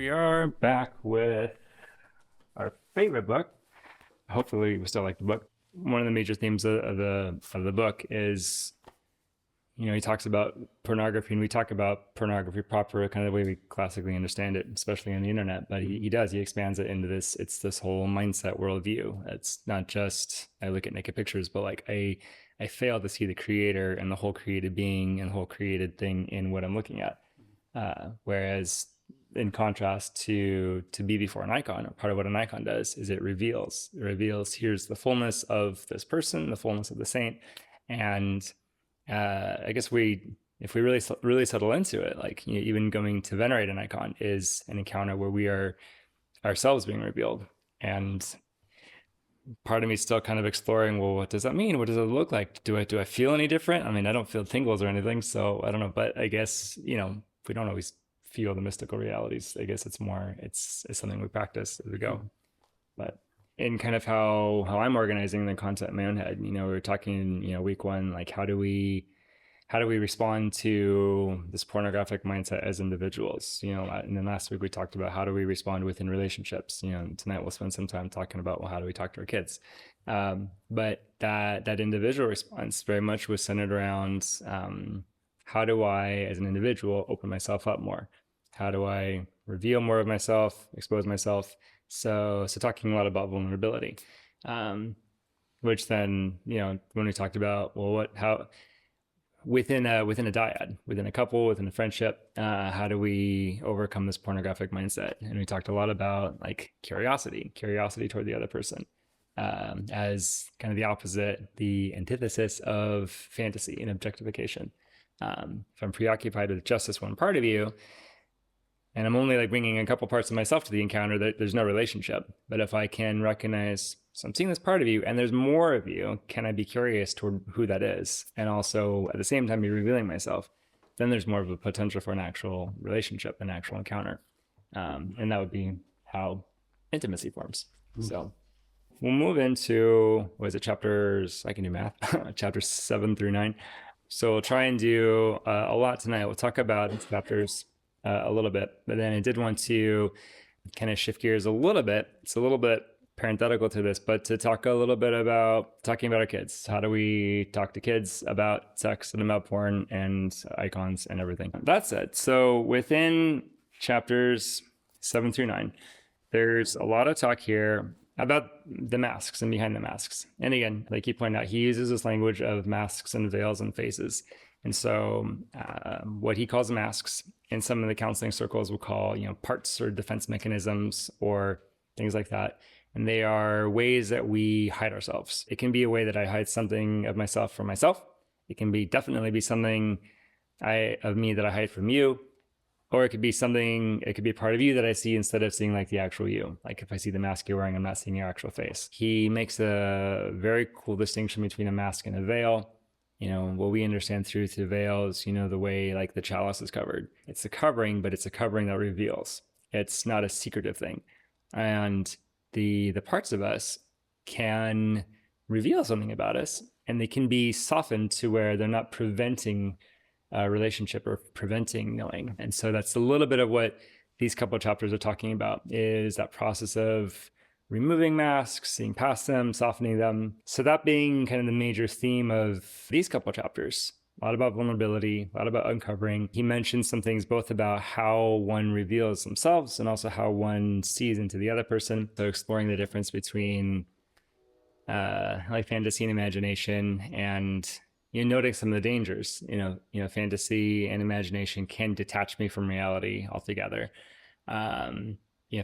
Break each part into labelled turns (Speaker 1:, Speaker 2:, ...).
Speaker 1: We are back with our favorite book. Hopefully, we still like the book. One of the major themes of the book is, he talks about pornography, and we talk about pornography proper, kind of the way we classically understand it, especially on the internet. But he expands it into this. It's this whole mindset worldview. It's not just I look at naked pictures, but like I fail to see the creator and the whole created being and the whole created thing in what I'm looking at. Whereas in contrast to be before an icon, or part of what an icon does is it reveals here's the fullness of this person, the fullness of the saint. And I guess if we really settle into it, like, even going to venerate an icon is an encounter where we are ourselves being revealed. And part of me is still kind of exploring, well, what does that mean? What does it look like? Do I feel any different? I mean, I don't feel tingles or anything, so I don't know. But I guess, we don't always feel the mystical realities. I guess it's something we practice as we go. But in kind of how I'm organizing the content in my own head, we were talking, week one, like how do we respond to this pornographic mindset as individuals? And then last week we talked about how do we respond within relationships. Tonight we'll spend some time talking about, well, how do we talk to our kids? But that individual response very much was centered around how do I, as an individual, open myself up more? How do I reveal more of myself, expose myself? So talking a lot about vulnerability, which then, when we talked about, well, how within a dyad, within a couple, within a friendship, how do we overcome this pornographic mindset? And we talked a lot about like curiosity toward the other person, as kind of the opposite, the antithesis of fantasy and objectification. If I'm preoccupied with just this one part of you, and I'm only like bringing a couple parts of myself to the encounter, there's no relationship. But if I can recognize, so I'm seeing this part of you and there's more of you, can I be curious toward who that is? And also at the same time be revealing myself, then there's more of a potential for an actual relationship, an actual encounter. And that would be how intimacy forms. So we'll move into, chapters, I can do math, chapters 7 through 9. So we'll try and do a lot tonight. We'll talk about chapters a little bit, but then I did want to kind of shift gears a little bit. It's a little bit parenthetical to this, but to talk a little bit about talking about our kids. How do we talk to kids about sex and about porn and icons and everything? That's it. So within chapters 7 through 9, there's a lot of talk here about the masks and behind the masks. And again, like you pointed out, he uses this language of masks and veils and faces. And so what he calls masks in some of the counseling circles will call, parts or defense mechanisms or things like that. And they are ways that we hide ourselves. It can be a way that I hide something of myself from myself. It can definitely be something of me that I hide from you. Or it could be a part of you that I see instead of seeing like the actual you. Like if I see the mask you're wearing, I'm not seeing your actual face. He makes a very cool distinction between a mask and a veil. What we understand through the veil is, the way like the chalice is covered. It's a covering, but it's a covering that reveals. It's not a secretive thing. And the parts of us can reveal something about us, and they can be softened to where they're not preventing a relationship or preventing knowing. And so that's a little bit of what these couple of chapters are talking about, is that process of removing masks, seeing past them, softening them. So that being kind of the major theme of these couple of chapters. A lot about vulnerability, a lot about uncovering. He mentions some things both about how one reveals themselves and also how one sees into the other person. So exploring the difference between like fantasy and imagination, and noting some of the dangers. Fantasy and imagination can detach me from reality altogether.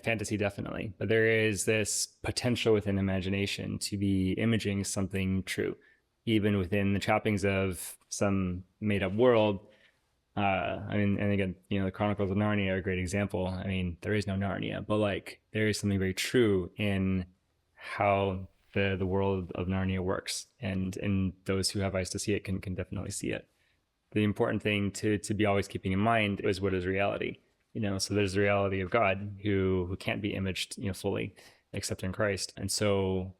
Speaker 1: Fantasy definitely, but there is this potential within imagination to be imaging something true, even within the trappings of some made-up world. And again, the Chronicles of Narnia are a great example. I mean, there is no Narnia, but like there is something very true in how the world of Narnia works, and those who have eyes to see it can definitely see it. The important thing to be always keeping in mind is what is reality. So there's the reality of God who can't be imaged, fully except in Christ. And so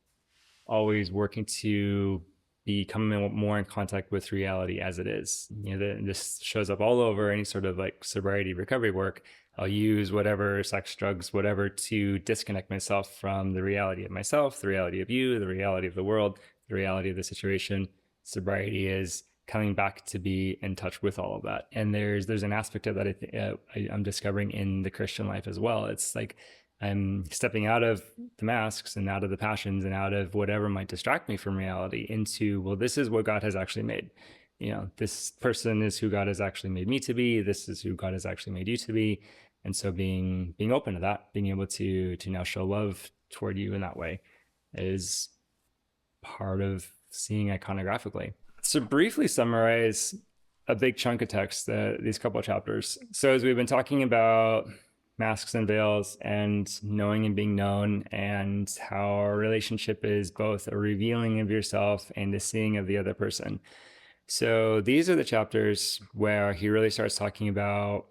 Speaker 1: always working to becoming more in contact with reality as it is. This shows up all over any sort of like sobriety recovery work. I'll use whatever, sex, drugs, whatever, to disconnect myself from the reality of myself, the reality of you, the reality of the world, the reality of the situation. Sobriety is coming back to be in touch with all of that. And there's an aspect of that I'm discovering in the Christian life as well. It's like I'm stepping out of the masks and out of the passions and out of whatever might distract me from reality into, well, this is what God has actually made. This person is who God has actually made me to be. This is who God has actually made you to be. And so being open to that, being able to now show love toward you in that way is part of seeing iconographically. So briefly summarize a big chunk of text, these couple of chapters. So as we've been talking about masks and veils and knowing and being known, and how our relationship is both a revealing of yourself and a seeing of the other person. So these are the chapters where he really starts talking about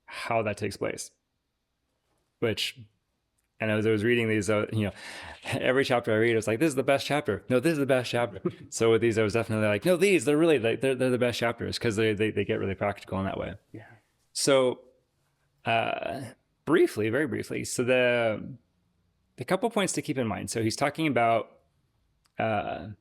Speaker 1: how that takes place, which, and as I was reading these, every chapter I read, I was like, this is the best chapter. No, this is the best chapter. So with these, I was definitely like, no, they're really like, they're the best chapters, because they get really practical in that way.
Speaker 2: Yeah.
Speaker 1: So briefly, very briefly, so the couple points to keep in mind. So he's talking about the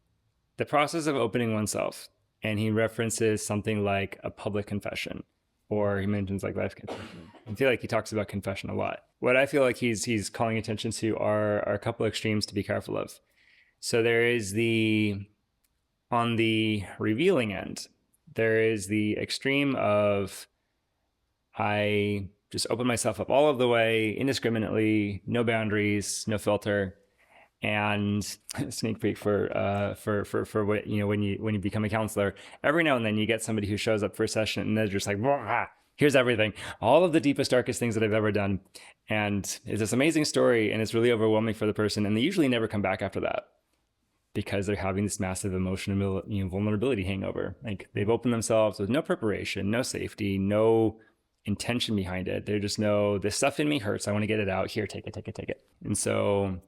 Speaker 1: process of opening oneself, and he references something like a public confession, or he mentions like life confession. I feel like he talks about confession a lot. What I feel like he's calling attention to are a couple extremes to be careful of. So there is on the revealing end, there is the extreme of, I just open myself up all of the way, indiscriminately, no boundaries, no filter. And sneak peek for what, when you become a counselor, every now and then you get somebody who shows up for a session and they're just like, here's everything, all of the deepest, darkest things that I've ever done. And it's this amazing story, and it's really overwhelming for the person. And they usually never come back after that, because they're having this massive emotional, vulnerability hangover. Like, they've opened themselves with no preparation, no safety, no intention behind it. They just know, this stuff in me hurts, I want to get it out. Here, take it. And so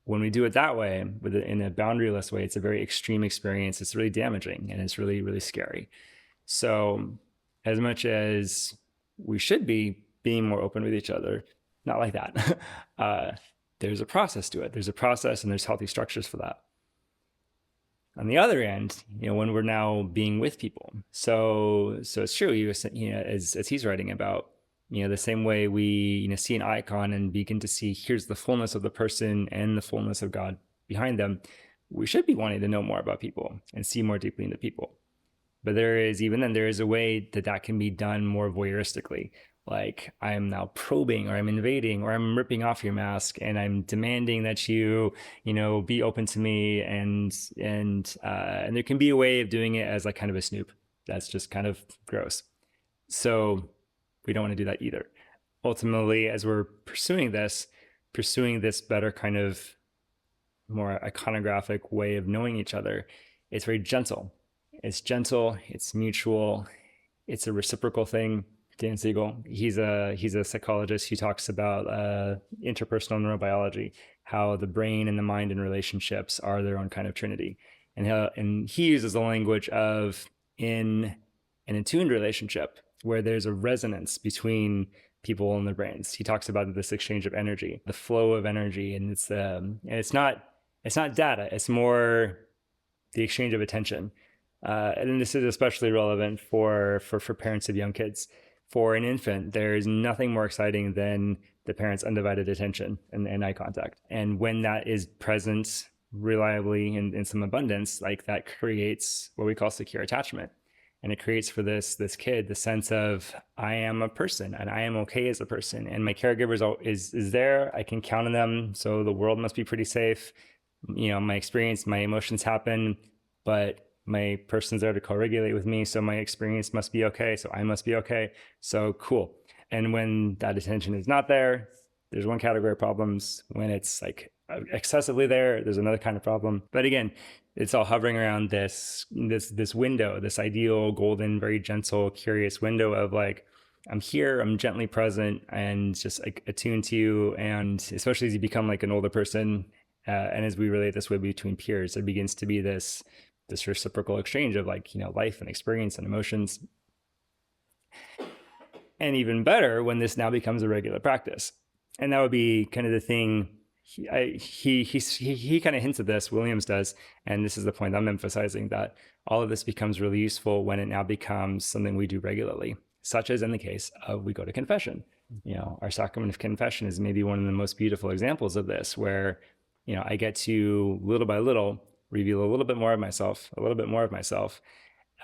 Speaker 1: when we do it that way, in a boundaryless way, it's a very extreme experience. It's really damaging, and it's really, really scary. So as much as we should be being more open with each other, not like that. There's a process to it. There's a process, and there's healthy structures for that. On the other end, when we're now being with people, so it's true. As he's writing about, the same way we see an icon and begin to see, here's the fullness of the person and the fullness of God behind them. We should be wanting to know more about people and see more deeply into people. But there is a way that can be done more voyeuristically. Like, I'm now probing, or I'm invading, or I'm ripping off your mask, and I'm demanding that you be open to me. And there can be a way of doing it as like kind of a snoop. That's just kind of gross. So we don't want to do that either. Ultimately, as we're pursuing this better kind of more iconographic way of knowing each other, it's very gentle. It's gentle, it's mutual, it's a reciprocal thing. Dan Siegel, he's a psychologist who talks about interpersonal neurobiology, how the brain and the mind and relationships are their own kind of trinity. And he uses the language of, in an attuned relationship where there's a resonance between people and their brains. He talks about this exchange of energy, the flow of energy, and it's not data. It's more the exchange of attention. And this is especially relevant for parents of young kids. For an infant, there is nothing more exciting than the parent's undivided attention and eye contact. And when that is present reliably in some abundance, like, that creates what we call secure attachment. And it creates for this kid the sense of, I am a person and I am okay as a person, and my caregiver is there. I can count on them. So the world must be pretty safe. My experience, my emotions happen, but my person's there to co-regulate with me. So my experience must be okay. So I must be okay. So cool. And when that attention is not there, there's one category of problems. When it's like excessively there, there's another kind of problem. But again, it's all hovering around this window, this ideal, golden, very gentle, curious window of like, I'm here, I'm gently present, and just like attuned to you. And especially as you become like an older person, and as we relate this way between peers, there begins to be this this reciprocal exchange of like, life and experience and emotions. And even better when this now becomes a regular practice. And that would be kind of the thing. He kind of hints at this, Williams does, and this is the point I'm emphasizing, that all of this becomes really useful when it now becomes something we do regularly, such as in the case of we go to confession. Our sacrament of confession is maybe one of the most beautiful examples of this, where I get to little by little reveal a little bit more of myself,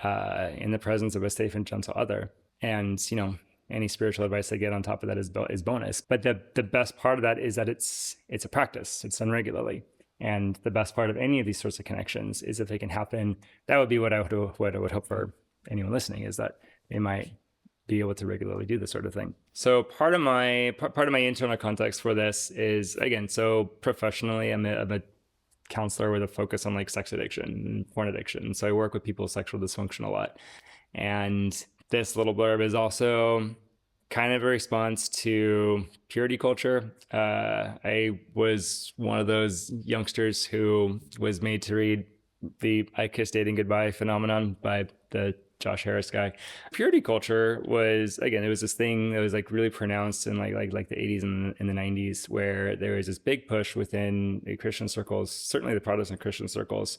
Speaker 1: in the presence of a safe and gentle other. And any spiritual advice I get on top of that is bonus. But the best part of that is that it's a practice. It's done regularly. And the best part of any of these sorts of connections is if they can happen. That would be what I would hope for anyone listening, is that they might be able to regularly do this sort of thing. So part of my internal context for this is, again, so professionally, I'm a counselor with a focus on like sex addiction and porn addiction. So I work with people with sexual dysfunction a lot. And this little blurb is also kind of a response to purity culture. I was one of those youngsters who was made to read the I Kiss Dating Goodbye phenomenon by the Josh Harris guy. Purity culture was, again, it was this thing that was like really pronounced in like the 80s and the 90s, where there was this big push within Christian circles, certainly the Protestant Christian circles,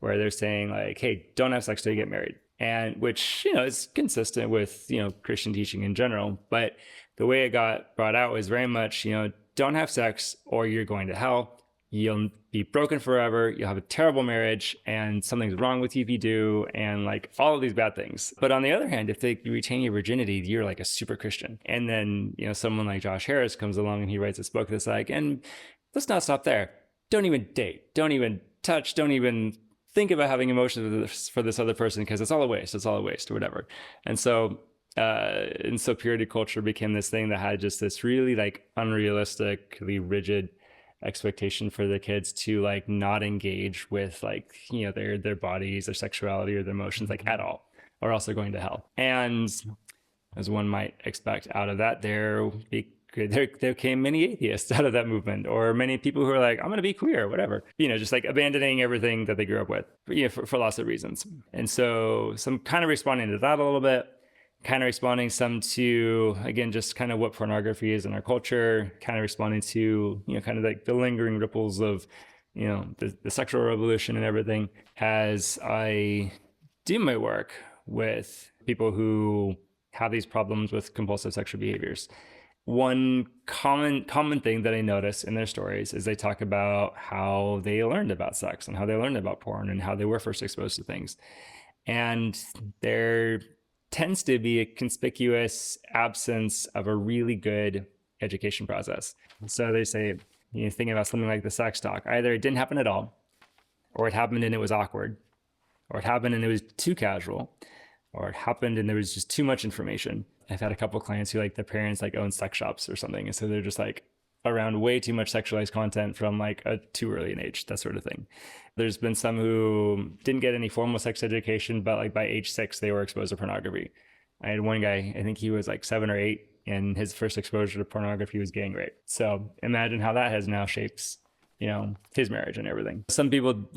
Speaker 1: where they're saying like, hey, don't have sex till you get married. And which, is consistent with, Christian teaching in general. But the way it got brought out was very much, don't have sex or you're going to hell. You'll be broken forever. You'll have a terrible marriage and something's wrong with you if you do. And like all of these bad things. But on the other hand, if you retain your virginity, you're like a super Christian. And then, someone like Josh Harris comes along and he writes this book that's like, and let's not stop there. Don't even date. Don't even touch. Don't even think about having emotions for this other person, because it's all a waste. It's all a waste or whatever. And so purity culture became this thing that had just this really like unrealistically rigid expectation for the kids to like not engage with like, their bodies, their sexuality, or their emotions like at all, or else they're going to hell. And as one might expect out of that, there came many atheists out of that movement, or many people who are like, I'm going to be queer, or whatever, just like abandoning everything that they grew up with, for lots of reasons. And so some kind of responding to that a little bit, kind of responding some to, again, just kind of what pornography is in our culture, kind of responding to, kind of like the lingering ripples of, the sexual revolution and everything, as I do my work with people who have these problems with compulsive sexual behaviors. One common thing that I notice in their stories is they talk about how they learned about sex and how they learned about porn and how they were first exposed to things. And there tends to be a conspicuous absence of a really good education process. So they say, thinking about something like the sex talk, either it didn't happen at all, or it happened and it was awkward, or it happened and it was too casual, or it happened and there was just too much information. I've had a couple of clients who like their parents like own sex shops or something. And so they're just like around way too much sexualized content from like a too early an age, that sort of thing. There's been some who didn't get any formal sex education, but like by age 6, they were exposed to pornography. I had one guy, I think he was like 7 or 8, and his first exposure to pornography was gang rape. So imagine how that has now shapes, his marriage and everything. Some people,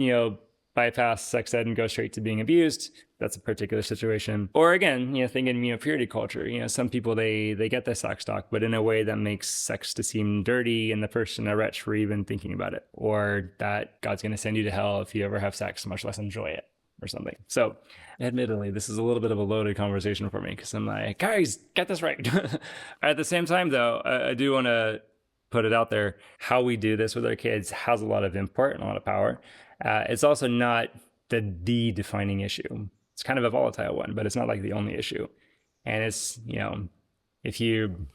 Speaker 1: bypass sex ed and go straight to being abused. That's a particular situation. Or again, thinking, purity culture, some people, they get the sex talk, but in a way that makes sex to seem dirty and the person a wretch for even thinking about it, or that God's going to send you to hell if you ever have sex, much less enjoy it or something. So admittedly, this is a little bit of a loaded conversation for me, because I'm like, guys, get this right. At the same time though, I do want to put it out there. How we do this with our kids has a lot of import and a lot of power. It's also not the defining issue. It's kind of a volatile one, but it's not like the only issue. And it's, if you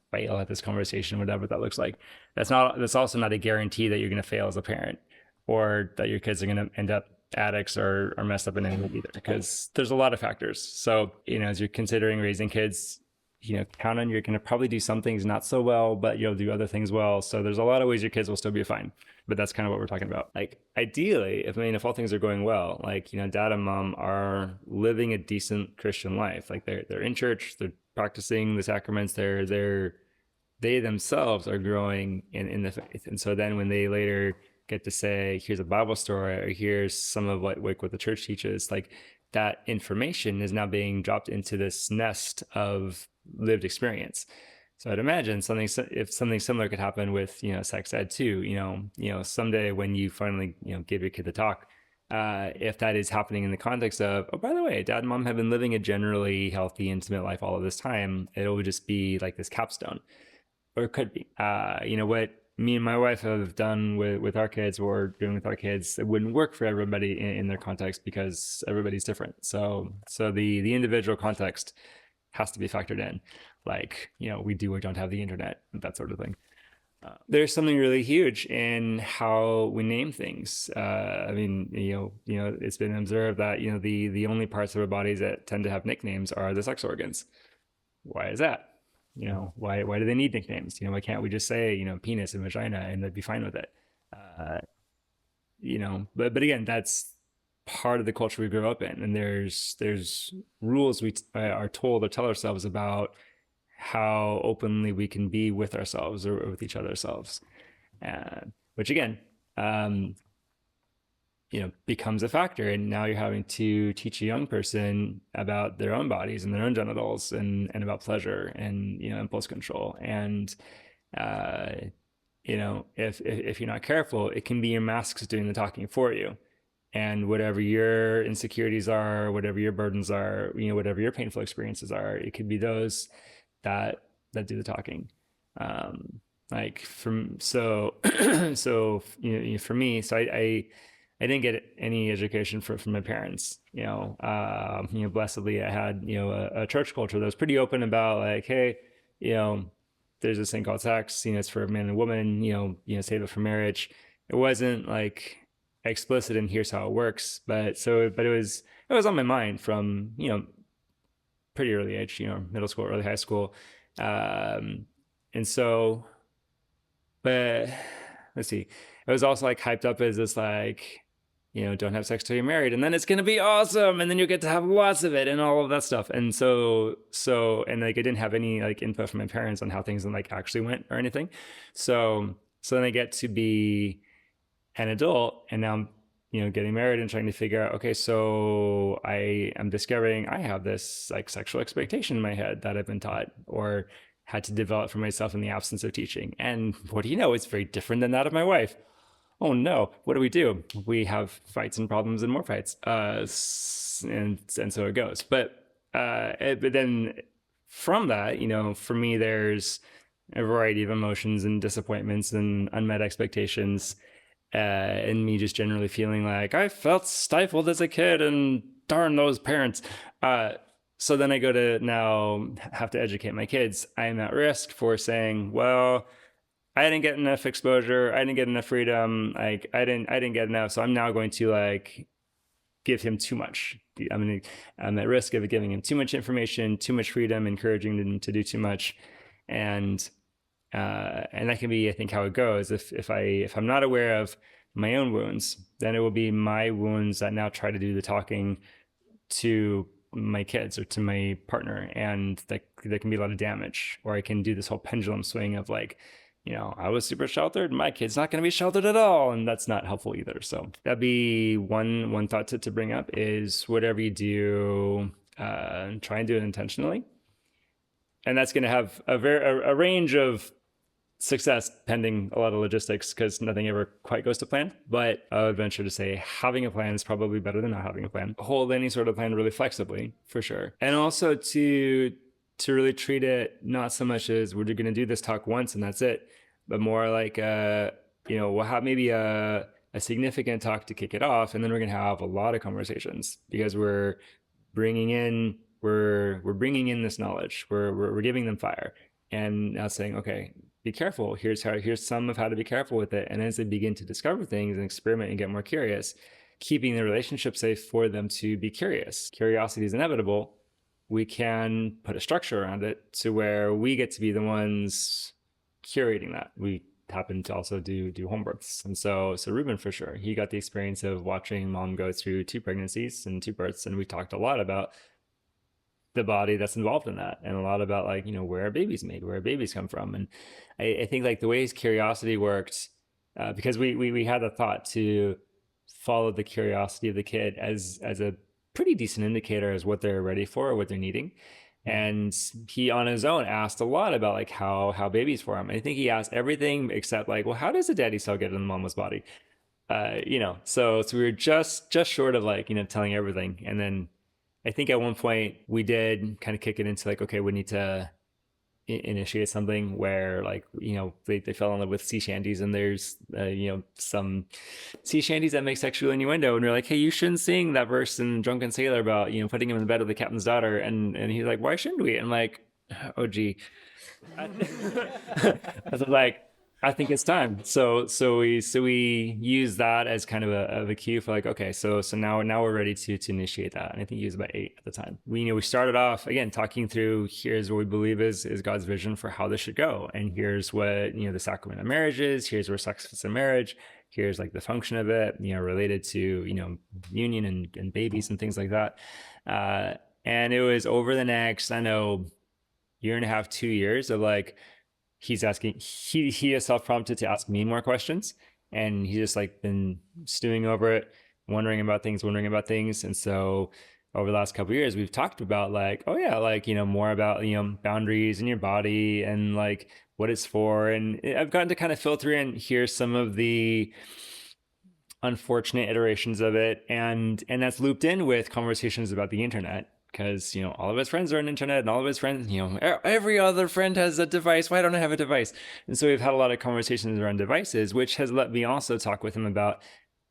Speaker 1: fail at this conversation, whatever that looks like, that's also not a guarantee that you're going to fail as a parent, or that your kids are going to end up addicts or messed up in any way either, because there's a lot of factors. So, as you're considering raising kids, count on you're going to probably do some things not so well, but you'll do other things well. So there's a lot of ways your kids will still be fine. But that's kind of what we're talking about. Like, ideally, if all things are going well, like, dad and mom are living a decent Christian life. Like they're in church, they're practicing the sacraments, they themselves are growing in the faith. And so then when they later get to say, here's a Bible story, or here's some of what the church teaches, like that information is now being dropped into this nest of lived experience. So I'd imagine if something similar could happen with, sex ed too, someday when you finally, give your kid the talk, if that is happening in the context of, oh, by the way, dad and mom have been living a generally healthy, intimate life all of this time, it'll just be like this capstone, or it could be. What me and my wife have done with our kids, or doing with our kids, it wouldn't work for everybody in their context because everybody's different. So the individual context has to be factored in. Like, we do or don't have the internet, that sort of thing. There's something really huge in how we name things. I mean, it's been observed that the only parts of our bodies that tend to have nicknames are the sex organs. Why is that? Why do they need nicknames? Why can't we just say penis and vagina and they'd be fine with it? Uh, but again, that's part of the culture we grew up in, and there's rules we are told or tell ourselves about how openly we can be with ourselves or with each other ourselves, which again, becomes a factor. And now you're having to teach a young person about their own bodies and their own genitals, and about pleasure and impulse control. And if you're not careful, it can be your masks doing the talking for you. And whatever your insecurities are, whatever your burdens are, whatever your painful experiences are, it could be those that do the talking. So for me, so I didn't get any education from my parents. Blessedly, I had a church culture that was pretty open about, like, hey, there's this thing called sex. It's for a man and woman. Save it for marriage. It wasn't like explicit in here's how it works, but it was on my mind from pretty early age, middle school, early high school. And so, but let's see, it was also like hyped up as this, like, don't have sex till you're married, and then it's gonna be awesome, and then you'll get to have lots of it and all of that stuff. And so and like I didn't have any like input from my parents on how things like actually went or anything. So then I get to be an adult, and now I'm getting married and trying to figure out, okay, so I am discovering I have this like sexual expectation in my head that I've been taught or had to develop for myself in the absence of teaching. And what do you know? It's very different than that of my wife. Oh no, what do? We have fights and problems and more fights. And so it goes. But then from that, for me, there's a variety of emotions and disappointments and unmet expectations, and me just generally feeling like I felt stifled as a kid, and darn those parents. So then I go to now have to educate my kids. I am at risk for saying, well, I didn't get enough exposure. I didn't get enough freedom. Like I didn't get enough. So I'm now going to like give him too much. I'm at risk of giving him too much information, too much freedom, encouraging him to do too much. And that can be, I think, how it goes. If I'm not aware of my own wounds, then it will be my wounds that now try to do the talking to my kids or to my partner, and there can be a lot of damage. Or I can do this whole pendulum swing of like, I was super sheltered, my kid's not going to be sheltered at all, and that's not helpful either. So that'd be one thought to bring up is whatever you do, try and do it intentionally, and that's going to have a range of success pending a lot of logistics, because nothing ever quite goes to plan. But I would venture to say having a plan is probably better than not having a plan. Hold any sort of plan really flexibly, for sure. And also to really treat it not so much as we're going to do this talk once and that's it, but more like, we'll have maybe a significant talk to kick it off, and then we're going to have a lot of conversations, because we're bringing in this knowledge, we're giving them fire, and now saying, okay, be careful. Here's some of how to be careful with it. And as they begin to discover things and experiment and get more curious, keeping the relationship safe for them to be curious. Curiosity is inevitable. We can put a structure around it to where we get to be the ones curating that. We happen to also do home births. And so Ruben, for sure, he got the experience of watching mom go through 2 pregnancies and 2 births. And we talked a lot about the body that's involved in that, and a lot about like, where are babies made, where babies come from. And I think like the way his curiosity worked because we had the thought to follow the curiosity of the kid as a pretty decent indicator as what they're ready for or what they're needing. And he on his own asked a lot about like how babies form. I think he asked everything except like, well, how does a daddy cell get in the mama's body? So we were just short of like, telling everything. And then I think at one point we did kind of kick it into like, okay, we need to initiate something where like, they fell in love with sea shanties, and there's some sea shanties that make sexual innuendo, and we're like, hey, you shouldn't sing that verse in Drunken Sailor about putting him in the bed with the captain's daughter, and he's like, why shouldn't we? And I'm like, oh gee. I was like, I think it's time. So we use that as kind of a cue for like, okay, so now we're ready to initiate that. And I think he was about 8 at the time. We started off again talking through, here's what we believe is God's vision for how this should go, and here's what the sacrament of marriage is. Here's where sex fits in marriage. Here's like the function of it, related to union and babies and things like that. And it was over the next, I know, year and a half, 2 years of like, he's asking, he is self-prompted to ask me more questions, and he's just like been stewing over it, wondering about things. And so over the last couple of years, we've talked about like, oh yeah, like, more about, boundaries in your body and like what it's for. And I've gotten to kind of filter in, hear some of the unfortunate iterations of it. And that's looped in with conversations about the internet, because all of his friends are on the internet, and all of his friends, every other friend has a device. Why don't I have a device? And so we've had a lot of conversations around devices, which has let me also talk with him about,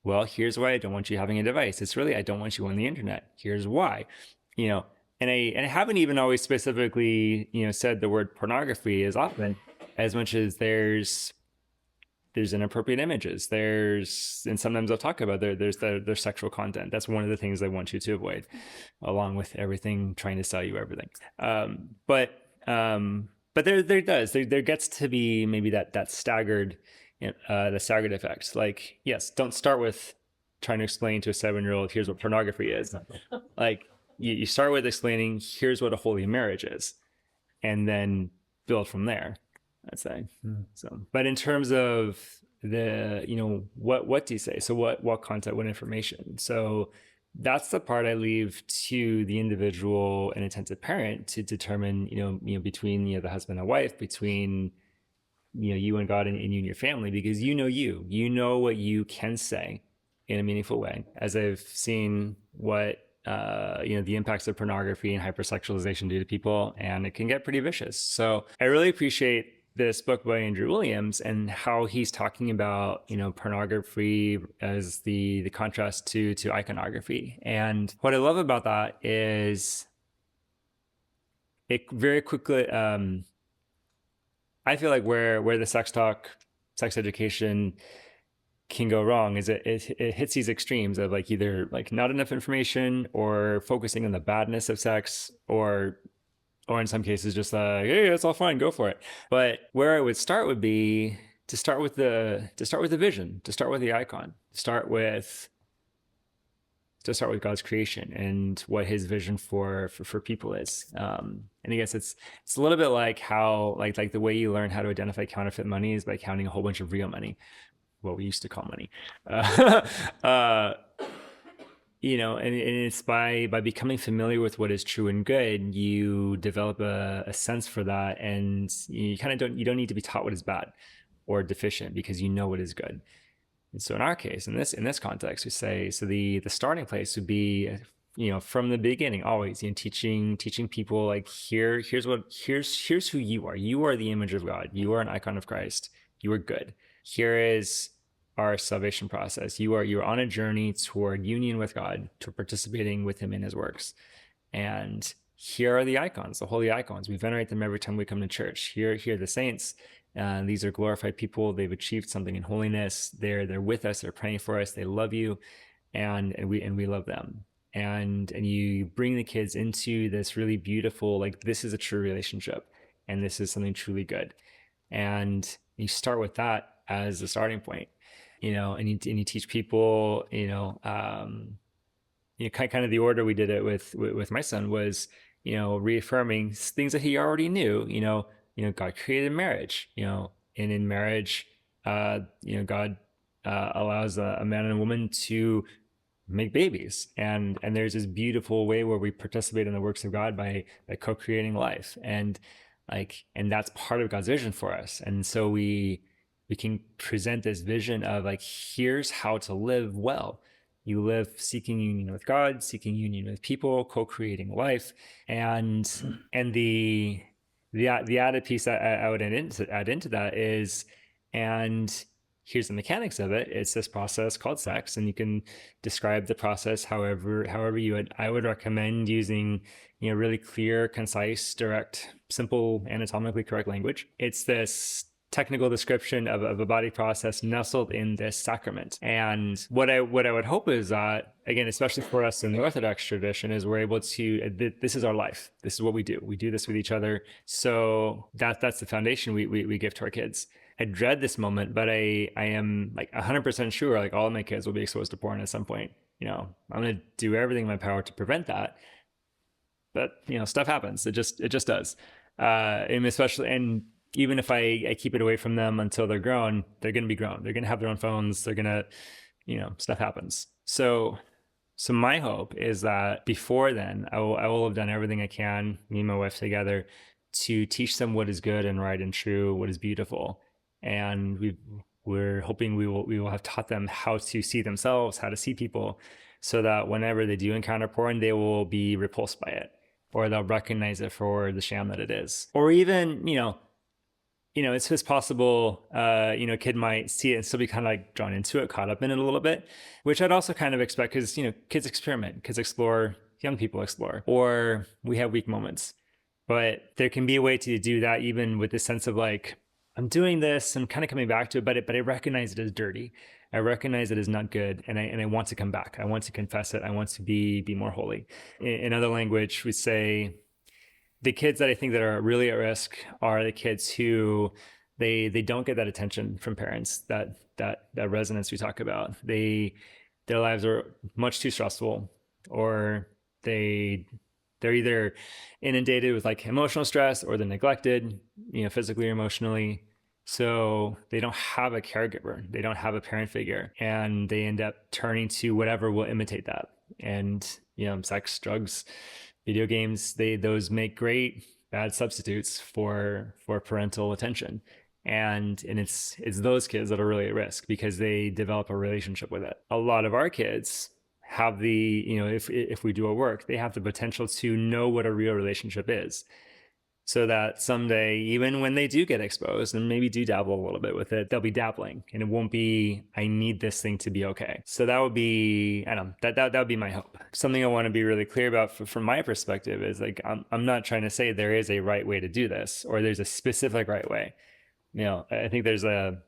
Speaker 1: well, here's why I don't want you having a device. It's really, I don't want you on the internet. Here's why. And I haven't even always specifically said the word pornography as often, as much as there's inappropriate images, and sometimes I'll talk about there's sexual content. That's one of the things I want you to avoid, along with everything trying to sell you everything. But there gets to be maybe that staggered, the staggered effect. Like, yes, don't start with trying to explain to a 7-year-old, here's what pornography is. Like, you start with explaining, here's what a holy marriage is, and then build from there, I'd say. So, but in terms of the, what do you say? So what content, what information? So that's the part I leave to the individual and attentive parent to determine, between, the husband and wife, between, you and God, and you and your family, because you know what you can say in a meaningful way. As I've seen what, the impacts of pornography and hypersexualization do to people, and it can get pretty vicious. So I really appreciate this book by Andrew Williams and how he's talking about, pornography as the contrast to iconography. And what I love about that is it very quickly, I feel like where the sex talk, sex education can go wrong is it hits these extremes of like either like not enough information, or focusing on the badness of sex, or in some cases just like, hey, it's all fine, go for it. But where I would start would be to start with the vision, to start with the icon, to start with God's creation and what His vision for people is. And I guess it's a little bit like how like the way you learn how to identify counterfeit money is by counting a whole bunch of real money, what we used to call money. And it's by becoming familiar with what is true and good, you develop a sense for that, and you kind of don't need to be taught what is bad or deficient, because you know what is good. And so in our case, in this context, we say, so the starting place would be, from the beginning, always, teaching people like, here's who you are. You are the image of God. You are an icon of Christ. You are good. Here is our salvation process. You're on a journey toward union with God, to participating with Him in His works. And here are the icons, the holy icons. We venerate them every time we come to church. Here are the saints. These are glorified people. They've achieved something in holiness. They're with us. They're praying for us. They love you, and we love them. And you bring the kids into this really beautiful, like, this is a true relationship, and this is something truly good. And you start with that as the starting point. And you teach people, kind of the order we did it with my son was, reaffirming things that he already knew. God created marriage, and in marriage, God allows a man and a woman to make babies, and there's this beautiful way where we participate in the works of God by co-creating life, and that's part of God's vision for us. And so we can present this vision of like, here's how to live well. You live seeking union with God, seeking union with people, co-creating life. And the added piece that I would add into that is, and here's the mechanics of it. It's this process called sex, and you can describe the process however you would. I would recommend using, really clear, concise, direct, simple, anatomically correct language. It's this technical description of a body process nestled in this sacrament. And what I would hope is that, again, especially for us in the Orthodox tradition, is we're able to, this is our life. This is what we do. We do this with each other. So that's the foundation we give to our kids. I dread this moment, but I am like 100% sure like all of my kids will be exposed to porn at some point. I'm going to do everything in my power to prevent that. But, stuff happens. It just does. And especially, and even if I keep it away from them until they're grown, they're going to be grown. They're going to have their own phones. They're going to, stuff happens. So my hope is that before then, I will have done everything I can, me and my wife together, to teach them what is good and right and true, what is beautiful. And we're hoping we will have taught them how to see themselves, how to see people, so that whenever they do encounter porn, they will be repulsed by it, or they'll recognize it for the sham that it is. Or even, it's possible, a kid might see it and still be kind of like drawn into it, caught up in it a little bit, which I'd also kind of expect, because, kids experiment, kids explore, young people explore, or we have weak moments. But there can be a way to do that even with this sense of like, I'm doing this, I'm kind of coming back to it, but I recognize it as dirty. I recognize it as not good, and I want to come back. I want to confess it. I want to be more holy. In other language, we say the kids that I think that are really at risk are the kids who they don't get that attention from parents, that resonance we talk about. Their lives are much too stressful, or they're either inundated with like emotional stress, or they're neglected, physically or emotionally. So they don't have a caregiver, they don't have a parent figure, and they end up turning to whatever will imitate that. And sex, drugs, video games, those make great bad substitutes for parental attention. And it's those kids that are really at risk, because they develop a relationship with it. A lot of our kids have the, if we do our work, they have the potential to know what a real relationship is, so that someday, even when they do get exposed and maybe do dabble a little bit with it, they'll be dabbling, and it won't be, I need this thing to be okay. So that would be, that would be my hope. Something I want to be really clear about from my perspective is like, I'm not trying to say there is a right way to do this, or there's a specific right way. I think there's a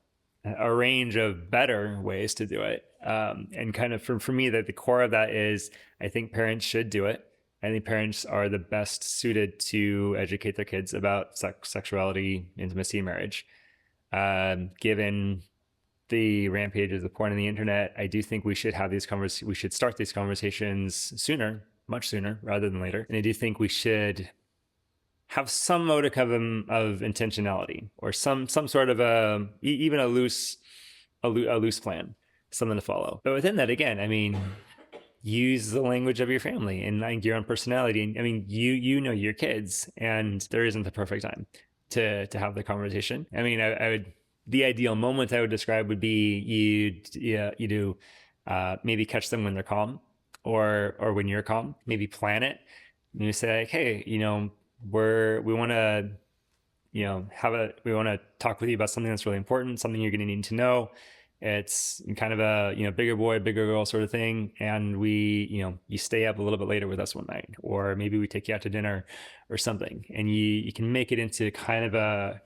Speaker 1: range of better ways to do it. And kind of for me, that the core of that is, I think parents should do it. I think parents are the best suited to educate their kids about sexuality, intimacy, marriage. Given the rampages of porn on the internet, I do think we should have these we should start these conversations sooner, much sooner, rather than later. And I do think we should have some modicum of intentionality, or some sort of even a loose plan, something to follow. But within that, again, use the language of your family and like your own personality. You know your kids, and there isn't the perfect time to have the conversation. I would, the ideal moment I would describe would be you do maybe catch them when they're calm, or when you're calm. Maybe plan it. And you say like, hey, we want to we want to talk with you about something that's really important, something you're going to need to know. It's kind of a bigger boy, bigger girl sort of thing, and you stay up a little bit later with us one night, or maybe we take you out to dinner or something, and you can make it into kind of a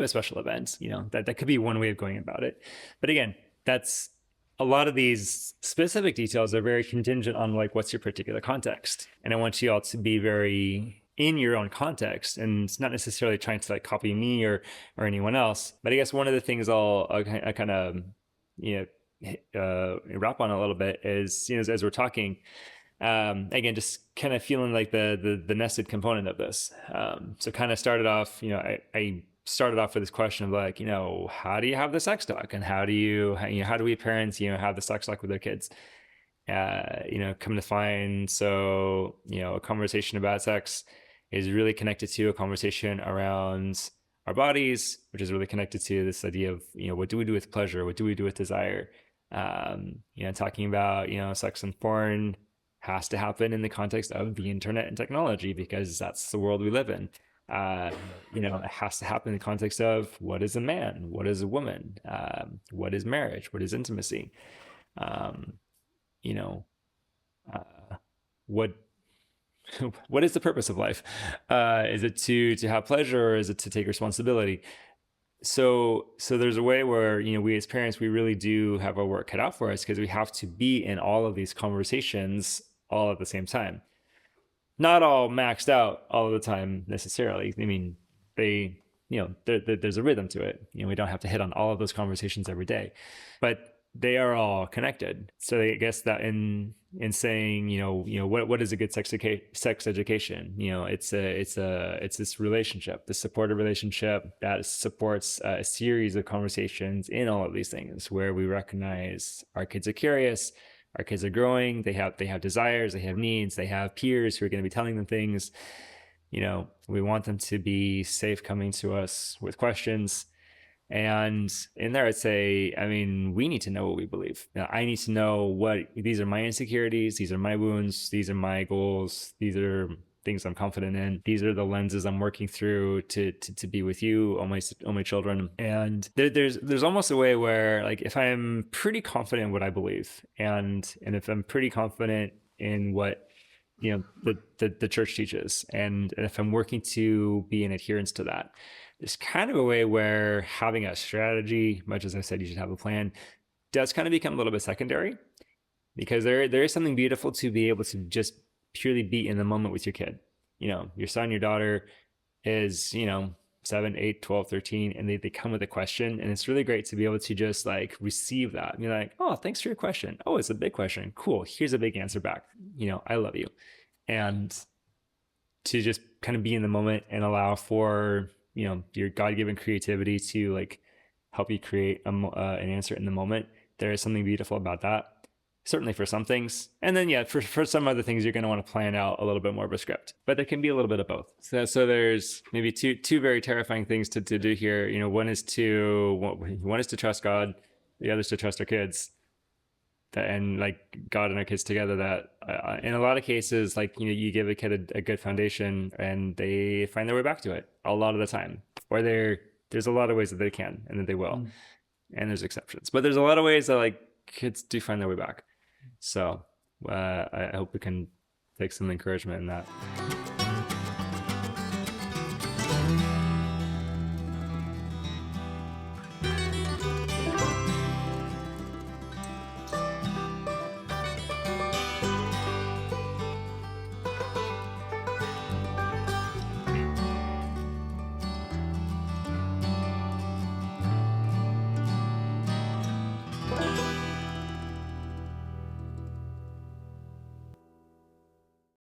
Speaker 1: special event. That could be one way of going about it. But again, that's a lot of these specific details are very contingent on like, what's your particular context, and I want you all to be very in your own context, and it's not necessarily trying to like copy me or anyone else. But I guess one of the things I kind of wrap on a little bit is, as we're talking, again, just kind of feeling like the nested component of this. So kind of started off, I started off with this question of like, how do you have the sex talk, and how do we parents, have the sex talk with their kids? Come to find, so, a conversation about sex is really connected to a conversation around our bodies, which is really connected to this idea of, what do we do with pleasure? What do we do with desire? Talking about, sex and porn has to happen in the context of the internet and technology, because that's the world we live in. It has to happen in the context of what is a man, what is a woman, what is marriage, what is intimacy, um, you know, what what is the purpose of life? Is it to have pleasure, or is it to take responsibility? So there's a way where, we as parents, we really do have our work cut out for us, because we have to be in all of these conversations all at the same time. Not all maxed out all of the time necessarily. I mean, there's a rhythm to it. We don't have to hit on all of those conversations every day, but they are all connected. So I guess that in saying, what is a good sex education? It's this relationship, this supportive relationship that supports a series of conversations in all of these things, where we recognize our kids are curious, our kids are growing, they have desires, they have needs, they have peers who are going to be telling them things. We want them to be safe coming to us with questions. And in there, I'd say, we need to know what we believe. I need to know what these are my insecurities, these are my wounds, these are my goals, these are things I'm confident in. These are the lenses I'm working through to be with you, all my children. And there's almost a way where, like, if I'm pretty confident in what I believe, and if I'm pretty confident in what the church teaches, and if I'm working to be in adherence to that, there's kind of a way where having a strategy, much as I said you should have a plan, does kind of become a little bit secondary, because there is something beautiful to be able to just purely be in the moment with your kid. Your son, your daughter is, 7, 8, 12, 13, and they come with a question, and it's really great to be able to just like receive that and be like, oh, thanks for your question. Oh, it's a big question. Cool. Here's a big answer back. I love you. And to just kind of be in the moment and allow for, your God-given creativity to like help you create an answer in the moment. There is something beautiful about that. Certainly for some things. And then, for some other things, you're going to want to plan out a little bit more of a script. But there can be a little bit of both. So there's maybe two very terrifying things to do here. One is to trust God. The other is to trust our kids. And like God and our kids together, that in a lot of cases, like, you give a kid a good foundation, and they find their way back to it a lot of the time. Or there's a lot of ways that they can, and that they will. And there's exceptions. But there's a lot of ways that, like, kids do find their way back. So I hope we can take some encouragement in that.